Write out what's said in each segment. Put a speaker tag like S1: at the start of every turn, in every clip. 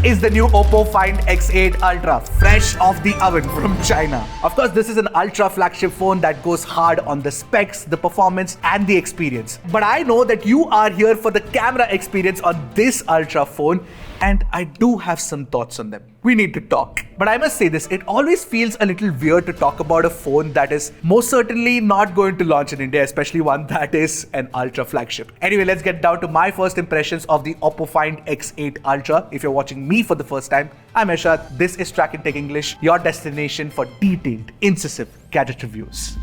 S1: is the new OPPO Find X8 Ultra, fresh off the oven from China. Of course, this is an ultra flagship phone that goes hard on the specs, the performance and the experience. But I know that you are here for the camera experience on this ultra phone, and I do have some thoughts on them. We need to talk. But I must say this, it always feels a little weird to talk about a phone that is most certainly not going to launch in India, especially one that is an ultra flagship. Anyway, let's get down to my first impressions of the OPPO Find X8 Ultra. If you're watching me for the first time, I'm Eshat. This is Trakin Tech English, your destination for detailed, incisive gadget reviews.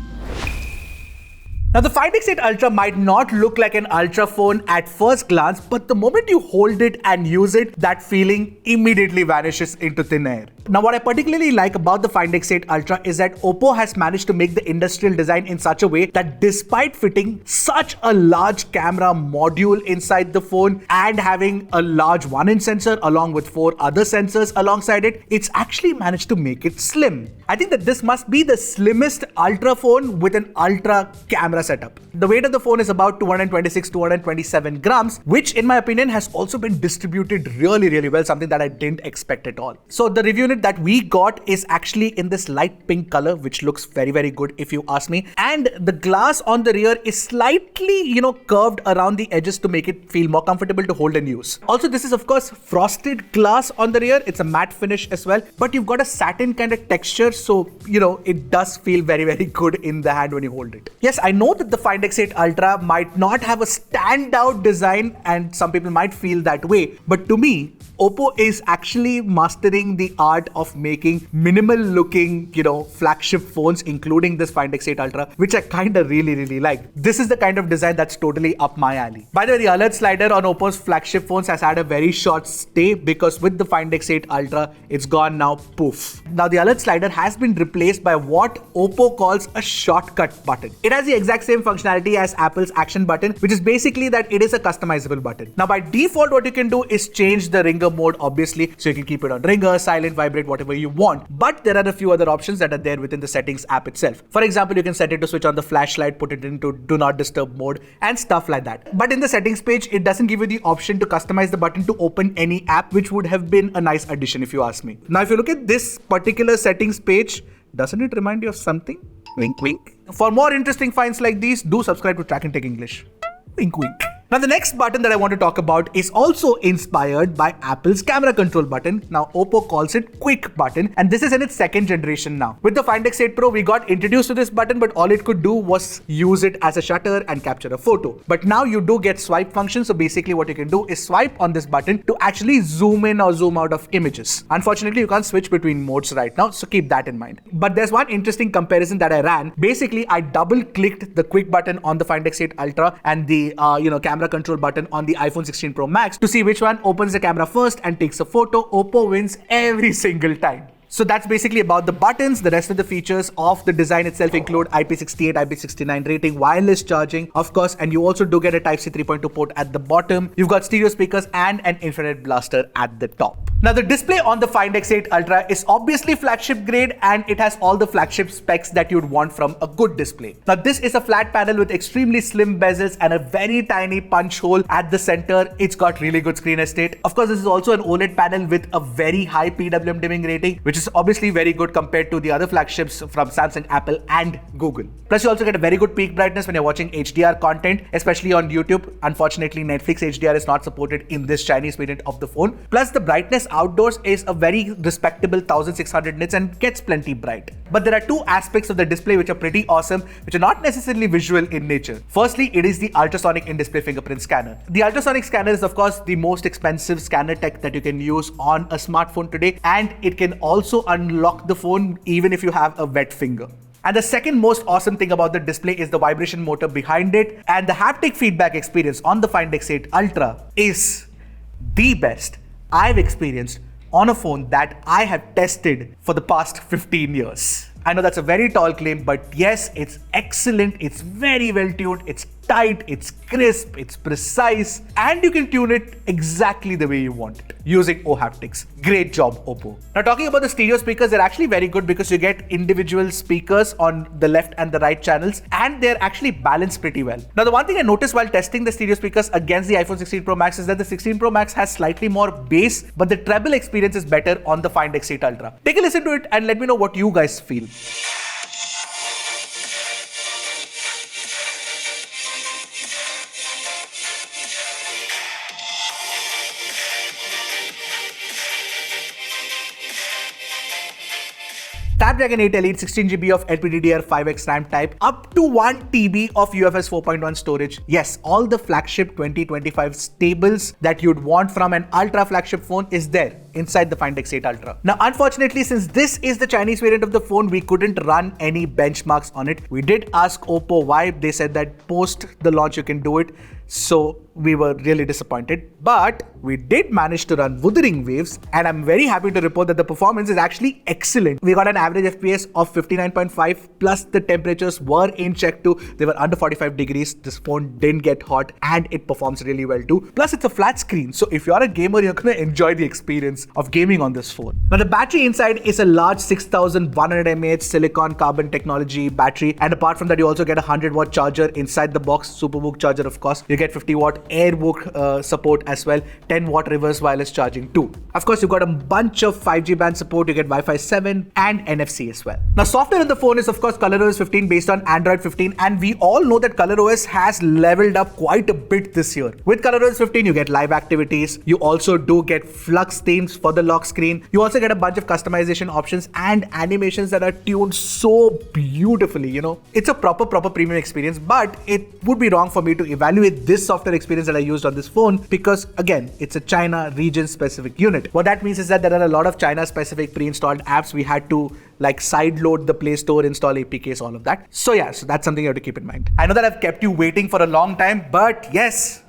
S1: Now, the Find X8 Ultra might not look like an ultra phone at first glance, but the moment you hold it and use it, that feeling immediately vanishes into thin air. Now, what I particularly like about the Find X8 Ultra is that OPPO has managed to make the industrial design in such a way that despite fitting such a large camera module inside the phone and having a large 1-inch sensor along with 4 other sensors alongside it, it's actually managed to make it slim. I think that this must be the slimmest ultra phone with an ultra camera setup. The weight of the phone is about 226-227 grams, which in my opinion has also been distributed really well, something that I didn't expect at all. So the review unit that we got is actually in this light pink color, which looks very good if you ask me. And the glass on the rear is slightly, curved around the edges to make it feel more comfortable to hold and use. Also, this is of course frosted glass on the rear. It's a matte finish as well, but you've got a satin kind of texture, so it does feel very good in the hand when you hold it. Yes, I know that the Find X8 Ultra might not have a standout design and some people might feel that way, but to me, OPPO is actually mastering the art of making minimal looking, flagship phones, including this Find X8 Ultra, which I kind of really like. This is the kind of design that's totally up my alley. By the way, the alert slider on OPPO's flagship phones has had a very short stay because with the Find X8 Ultra, it's gone now poof. Now, the alert slider has been replaced by what OPPO calls a shortcut button. It has the exact same functionality as Apple's action button, which is basically that it is a customizable button. Now, by default, what you can do is change the ringer mode, obviously, so you can keep it on ringer, silent, vibrate, whatever you want. But there are a few other options that are there within the settings app itself. For example, you can set it to switch on the flashlight, put it into do not disturb mode and stuff like that. But in the settings page, it doesn't give you the option to customize the button to open any app, which would have been a nice addition if you ask me. Now, if you look at this particular settings page, doesn't it remind you of something? Wink wink. For more interesting finds like these, do subscribe to Trakin Tech English. Wink wink. Now, the next button that I want to talk about is also inspired by Apple's camera control button. Now, OPPO calls it Quick button, and this is in its second generation now. With the Find X8 Pro, we got introduced to this button, but all it could do was use it as a shutter and capture a photo. But now you do get swipe function, so basically what you can do is swipe on this button to actually zoom in or zoom out of images. Unfortunately, you can't switch between modes right now, so keep that in mind. But there's one interesting comparison that I ran. Basically, I double-clicked the Quick button on the Find X8 Ultra and the camera control button on the iPhone 16 Pro Max to see which one opens the camera first and takes a photo. OPPO wins every single time. So that's basically about the buttons. The rest of the features of the design itself include IP68, IP69 rating, wireless charging, of course, and you also do get a Type-C 3.2 port at the bottom. You've got stereo speakers and an infrared blaster at the top. Now, the display on the Find X8 Ultra is obviously flagship grade and it has all the flagship specs that you'd want from a good display. Now, this is a flat panel with extremely slim bezels and a very tiny punch hole at the center. It's got really good screen estate. Of course, this is also an OLED panel with a very high PWM dimming rating, which is obviously very good compared to the other flagships from Samsung, Apple and Google. Plus, you also get a very good peak brightness when you're watching HDR content, especially on YouTube. Unfortunately, Netflix HDR is not supported in this Chinese variant of the phone. Plus, the brightness outdoors is a very respectable 1600 nits and gets plenty bright. But there are two aspects of the display which are pretty awesome, which are not necessarily visual in nature. Firstly, it is the ultrasonic in-display fingerprint scanner. The ultrasonic scanner is of course the most expensive scanner tech that you can use on a smartphone today, and it can also unlock the phone even if you have a wet finger. And the second most awesome thing about the display is the vibration motor behind it, and the haptic feedback experience on the Find X8 Ultra is the best I've experienced on a phone that I have tested for the past 15 years. I know that's a very tall claim, but yes, it's excellent. It's very well tuned. It's tight, it's crisp, it's precise, and you can tune it exactly the way you want it using OHaptics. Great job, OPPO. Now talking about the stereo speakers, they're actually very good because you get individual speakers on the left and the right channels, and they're actually balanced pretty well. Now the one thing I noticed while testing the stereo speakers against the iPhone 16 Pro Max is that the 16 Pro Max has slightly more bass, but the treble experience is better on the Find X8 Ultra. Take a listen to it and let me know what you guys feel. Snapdragon 8 Elite, 16GB of LPDDR5X RAM type, up to 1TB of UFS 4.1 storage. Yes, all the flagship 2025 stables that you'd want from an ultra flagship phone is there inside the Find X8 Ultra. Now, unfortunately, since this is the Chinese variant of the phone, we couldn't run any benchmarks on it. We did ask OPPO why. They said that post the launch you can do it. So we were really disappointed, but we did manage to run Wuthering Waves, and I'm very happy to report that the performance is actually excellent. We got an average FPS of 59.5, plus the temperatures were in check too. They were under 45 degrees. This phone didn't get hot, and it performs really well too. Plus it's a flat screen, so if you're a gamer, you're gonna enjoy the experience of gaming on this phone. Now the battery inside is a large 6100 mAh silicon carbon technology battery, and apart from that you also get a 100-watt charger inside the box, Superbook charger of course. You get 50-watt AirWalk support as well, 10-watt reverse wireless charging too. Of course, you've got a bunch of 5G band support. You get Wi-Fi 7 and NFC as well. Now, software in the phone is of course ColorOS 15 based on Android 15, and we all know that ColorOS has leveled up quite a bit this year. With ColorOS 15, you get live activities. You also do get Flux themes for the lock screen. You also get a bunch of customization options and animations that are tuned so beautifully. You know, it's a proper premium experience, but it would be wrong for me to evaluate this software experience that I used on this phone because again, it's a China region specific unit. What that means is that there are a lot of China specific pre-installed apps. We had to like sideload the Play Store, install APKs, all of that. So yeah, so that's something you have to keep in mind. I know that I've kept you waiting for a long time, but yes,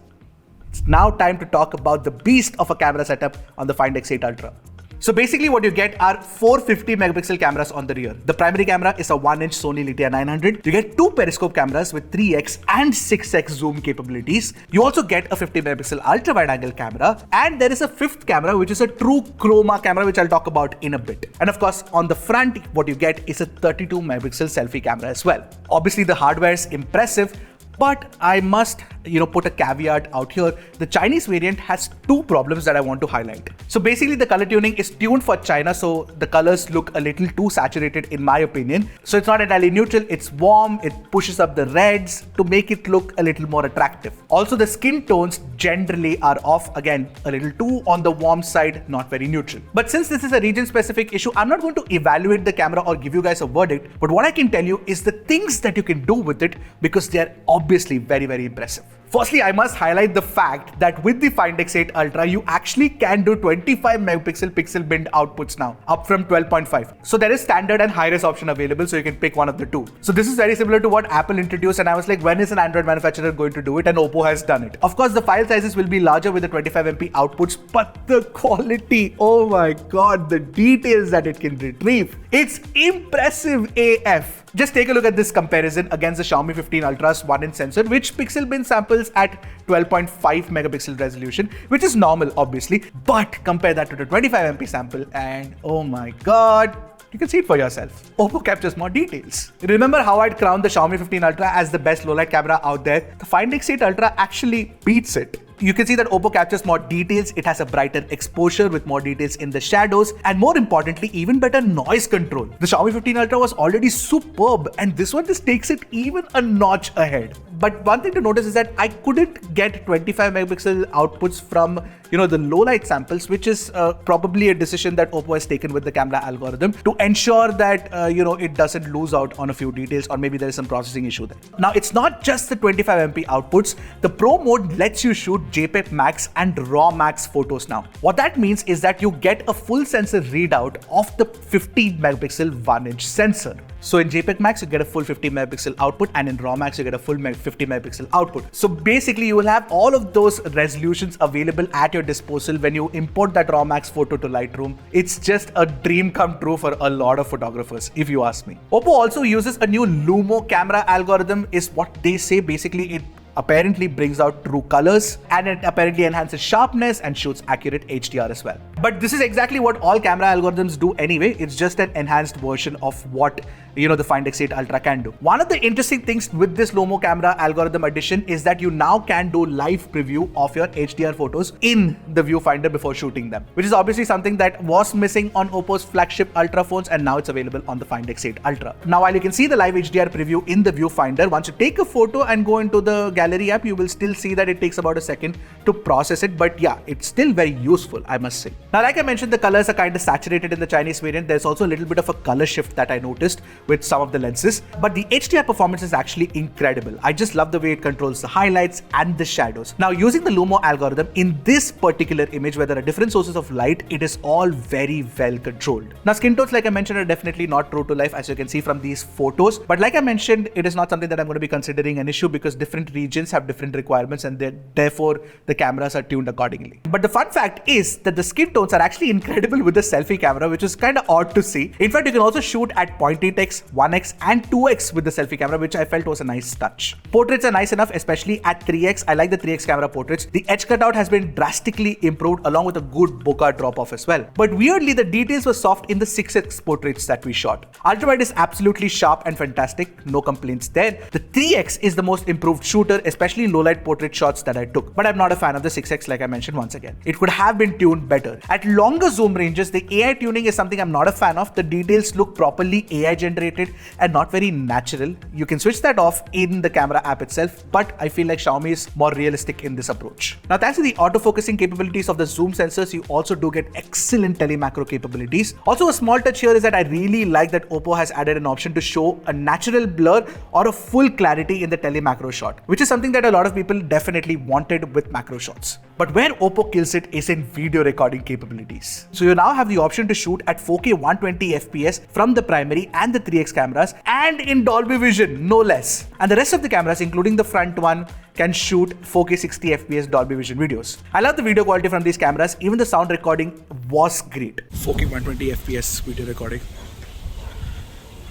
S1: it's now time to talk about the beast of a camera setup on the Find X8 Ultra. So basically what you get are 450 megapixel cameras on the rear. The primary camera is a 1-inch Sony Litia 900. You get 2 periscope cameras with 3x and 6x zoom capabilities. You also get a 50 megapixel ultra wide angle camera, and there is a 5th camera which is a true chroma camera, which I'll talk about in a bit. And of course on the front what you get is a 32 megapixel selfie camera as well. Obviously the hardware is impressive, but I must, put a caveat out here. The Chinese variant has 2 problems that I want to highlight. So basically the color tuning is tuned for China, so the colors look a little too saturated in my opinion. So it's not entirely neutral, it's warm, it pushes up the reds to make it look a little more attractive. Also the skin tones generally are off, again, a little too on the warm side, not very neutral. But since this is a region specific issue, I'm not going to evaluate the camera or give you guys a verdict, but what I can tell you is the things that you can do with it, because they're obviously very impressive. Firstly, I must highlight the fact that with the Find X8 Ultra, you actually can do 25 megapixel pixel bin outputs now, up from 12.5. So there is standard and high-res option available, so you can pick one of the 2. So this is very similar to what Apple introduced, and I was like, when is an Android manufacturer going to do it? And OPPO has done it. Of course, the file sizes will be larger with the 25MP outputs, but the quality, oh my god, the details that it can retrieve, it's impressive AF. Just take a look at this comparison against the Xiaomi 15 Ultra's 1-inch sensor, which pixel bin samples at 12.5 megapixel resolution, which is normal obviously, but compare that to the 25MP sample and oh my god, you can see it for yourself. OPPO captures more details. Remember how I'd crowned the Xiaomi 15 Ultra as the best low light camera out there? The Find X8 Ultra actually beats it. You can see that OPPO captures more details, it has a brighter exposure with more details in the shadows, and more importantly, even better noise control. The Xiaomi 15 Ultra was already superb, and this one just takes it even a notch ahead. But one thing to notice is that I couldn't get 25 megapixel outputs from, the low light samples, which is probably a decision that OPPO has taken with the camera algorithm to ensure that, it doesn't lose out on a few details, or maybe there is some processing issue there. Now, it's not just the 25MP outputs. The Pro mode lets you shoot JPEG Max and RAW Max photos now. What that means is that you get a full sensor readout of the 15 megapixel 1-inch sensor. So in JPEG Max, you get a full 50 megapixel output, and in RAW Max, you get a full 50 megapixel output. So basically, you will have all of those resolutions available at your disposal when you import that RAW Max photo to Lightroom. It's just a dream come true for a lot of photographers, if you ask me. OPPO also uses a new Lumo camera algorithm, is what they say. Basically, it apparently brings out true colors, and it apparently enhances sharpness and shoots accurate HDR as well. But this is exactly what all camera algorithms do anyway. It's just an enhanced version of what the Find X8 Ultra can do. One of the interesting things with this Lomo camera algorithm addition is that you now can do live preview of your HDR photos in the viewfinder before shooting them, which is obviously something that was missing on OPPO's flagship Ultra phones, and now it's available on the Find X8 Ultra. Now, while you can see the live HDR preview in the viewfinder, once you take a photo and go into the gallery app, you will still see that it takes about a second to process it. But yeah, it's still very useful, I must say. Now, like I mentioned, the colors are kind of saturated in the Chinese variant. There's also a little bit of a color shift that I noticed with some of the lenses, but the HDR performance is actually incredible. I just love the way it controls the highlights and the shadows. Now, using the Lomo algorithm in this particular image where there are different sources of light, it is all very well controlled. Now, skin tones, like I mentioned, are definitely not true to life, as you can see from these photos, but like I mentioned, it is not something that I'm going to be considering an issue because different regions have different requirements and therefore the cameras are tuned accordingly. But the fun fact is that the skin tones are actually incredible with the selfie camera, which is kind of odd to see. In fact, you can also shoot at 0.8x, 1x and 2x with the selfie camera, which I felt was a nice touch. Portraits are nice enough, especially at 3x. I like the 3x camera portraits. The edge cutout has been drastically improved along with a good bokeh drop off as well. But weirdly, the details were soft in the 6x portraits that we shot. Ultrawide is absolutely sharp and fantastic, no complaints there. The 3x is the most improved shooter, especially low light portrait shots that I took. But I'm not a fan of the 6x, like I mentioned once again. It could have been tuned better. At longer zoom ranges, the AI tuning is something I'm not a fan of. The details look properly AI generated and not very natural. You can switch that off in the camera app itself, but I feel like Xiaomi is more realistic in this approach. Now, thanks to the autofocusing capabilities of the zoom sensors, you also do get excellent telemacro capabilities. Also, a small touch here is that I really like that OPPO has added an option to show a natural blur or a full clarity in the telemacro shot, which is something that a lot of people definitely wanted with macro shots. But where OPPO kills it is in video recording capabilities. So you now have the option to shoot at 4K 120 FPS from the primary and the 3x cameras, and in Dolby Vision, no less. And the rest of the cameras, including the front one, can shoot 4K 60 FPS Dolby Vision videos. I love the video quality from these cameras. Even the sound recording was great. 4K 120 FPS video recording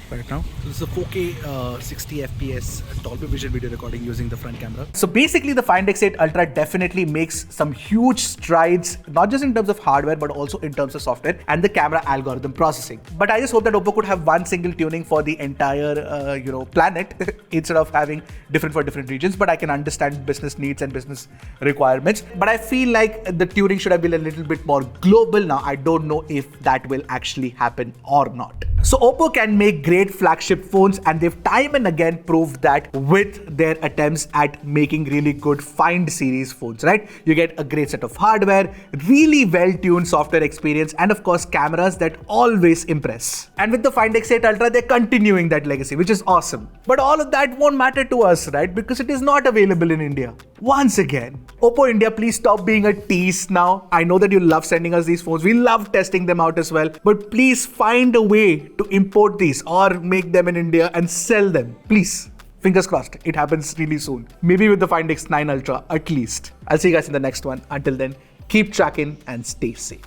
S1: right now. So this is a 4K 60 FPS Dolby Vision video recording using the front camera. So basically, the Find X8 Ultra definitely makes some huge strides, not just in terms of hardware, but also in terms of software and the camera algorithm processing. But I just hope that OPPO could have one single tuning for the entire planet instead of having different for different regions. But I can understand business needs and business requirements. But I feel like the tuning should have been a little bit more global. Now, I don't know if that will actually happen or not. So OPPO can make great flagship phones, and they've time and again proved that with their attempts at making really good Find series phones, right? You get a great set of hardware, really well-tuned software experience, and of course cameras that always impress. And with the Find X8 Ultra, they're continuing that legacy, which is awesome. But all of that won't matter to us, right? Because it is not available in India. Once again, OPPO India, please stop being a tease now. I know that you love sending us these phones. We love testing them out as well. But please find a way to import these or make them in India and sell them. Please. Fingers crossed. It happens really soon. Maybe with the Find X9 Ultra at least. I'll see you guys in the next one. Until then, keep tracking and stay safe.